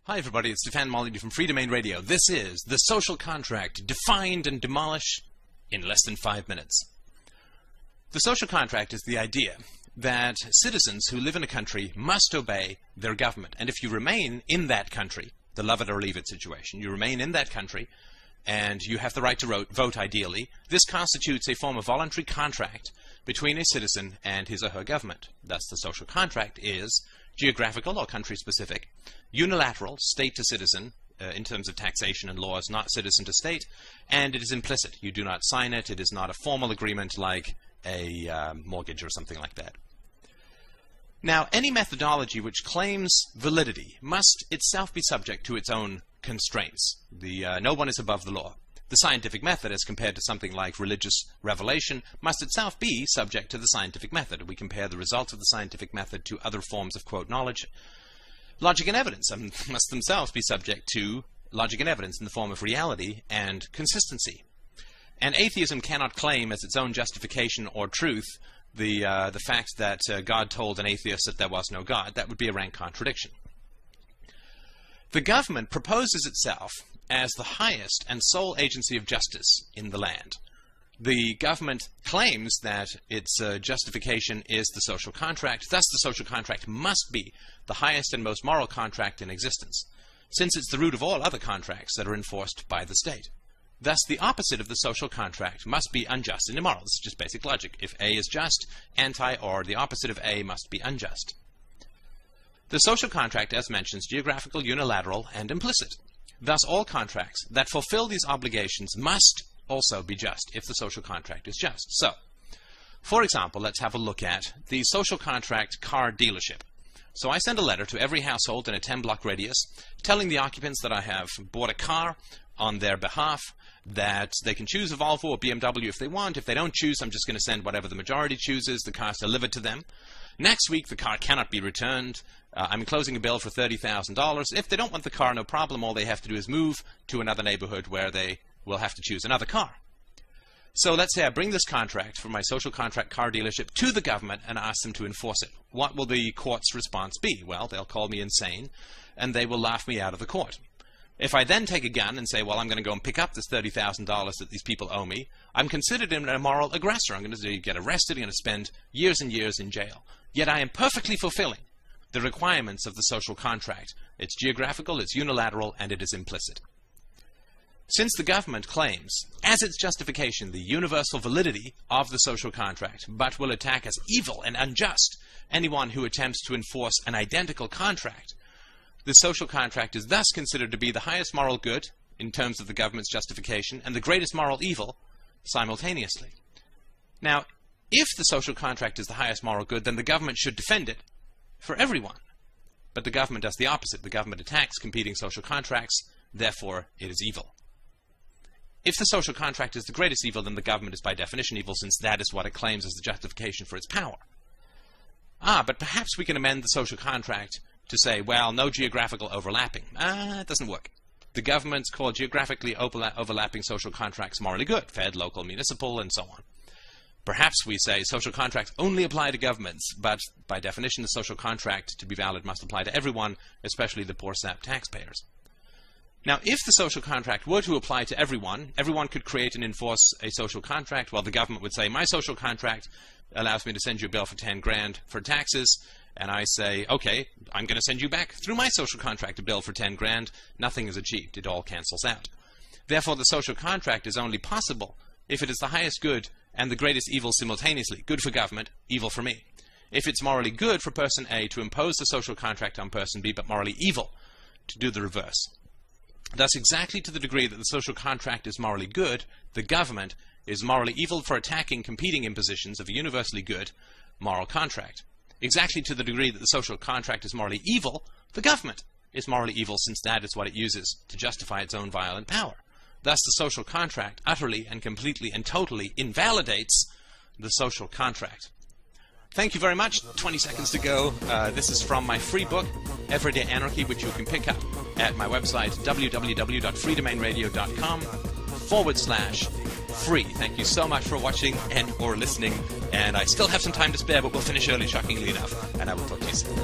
Hi everybody, it's Definido from Free Domain Radio. This is The Social Contract, defined and demolish in less than 5 minutes. The social contract is the idea that citizens who live in a country must obey their government. And if you remain in that country, the love it or leave it situation, you remain in that country and you have the right to vote ideally, this constitutes a form of voluntary contract between a citizen and his or her government. Thus the social contract is geographical or country-specific, unilateral, state to citizen, in terms of taxation and laws, not citizen to state, and it is implicit. You do not sign it. It is not a formal agreement like a mortgage or something like that. Now, any methodology which claims validity must itself be subject to its own constraints. No one is above the law. The scientific method, as compared to something like religious revelation, must itself be subject to the scientific method. We compare the results of the scientific method to other forms of, quote, knowledge. Logic and evidence must themselves be subject to logic and evidence in the form of reality and consistency. And atheism cannot claim as its own justification or truth the fact that God told an atheist that there was no God. That would be a rank contradiction. The government proposes itself as the highest and sole agency of justice in the land. The government claims that its justification is the social contract. Thus, the social contract must be the highest and most moral contract in existence, since it's the root of all other contracts that are enforced by the state. Thus, the opposite of the social contract must be unjust and immoral. This is just basic logic. If A is just, or the opposite of A must be unjust. The social contract, as mentioned, is geographical, unilateral, and implicit. Thus, all contracts that fulfill these obligations must also be just if the social contract is just. So, for example, let's have a look at the social contract car dealership. So I send a letter to every household in a 10-block radius telling the occupants that I have bought a car on their behalf, that they can choose a Volvo or BMW if they want. If they don't choose, I'm just going to send whatever the majority chooses. The car's delivered to them. Next week, the car cannot be returned. I'm enclosing a bill for $30,000. If they don't want the car, no problem. All they have to do is move to another neighborhood where they will have to choose another car. So let's say I bring this contract for my social contract car dealership to the government and ask them to enforce it. What will the court's response be? Well, they'll call me insane, and they will laugh me out of the court. If I then take a gun and say, well, I'm going to go and pick up this $30,000 that these people owe me, I'm considered an immoral aggressor. I'm going to get arrested. I'm going to spend years and years in jail. Yet I am perfectly fulfilling the requirements of the social contract. It's geographical, it's unilateral, and it is implicit. Since the government claims, as its justification, the universal validity of the social contract, but will attack as evil and unjust anyone who attempts to enforce an identical contract, the social contract is thus considered to be the highest moral good in terms of the government's justification and the greatest moral evil simultaneously. Now, if the social contract is the highest moral good, then the government should defend it for everyone. But the government does the opposite. The government attacks competing social contracts, therefore it is evil. If the social contract is the greatest evil, then the government is by definition evil, since that is what it claims as the justification for its power. But perhaps we can amend the social contract to say, well, no geographical overlapping. It doesn't work. The governments call geographically overlapping social contracts morally good, fed, local, municipal, and so on. Perhaps we say social contracts only apply to governments, but by definition the social contract to be valid must apply to everyone, especially the poor sap taxpayers. Now, if the social contract were to apply to everyone, everyone could create and enforce a social contract. Well, the government would say, my social contract allows me to send you a bill for 10 grand for taxes, and I say, okay, I'm going to send you back through my social contract a bill for 10 grand. Nothing is achieved. It all cancels out. Therefore, the social contract is only possible if it is the highest good and the greatest evil simultaneously. Good for government, evil for me. If it's morally good for person A to impose the social contract on person B, but morally evil to do the reverse. Thus, exactly to the degree that the social contract is morally good, the government is morally evil for attacking competing impositions of a universally good moral contract. Exactly to the degree that the social contract is morally evil, the government is morally evil, since that is what it uses to justify its own violent power. Thus, the social contract utterly and completely and totally invalidates the social contract. Thank you very much. 20 seconds to go. This is from my free book, Everyday Anarchy, which you can pick up at my website, www.freedomainradio.com/free. Thank you so much for watching and or listening. And I still have some time to spare, but we'll finish early, shockingly enough. And I will talk to you soon.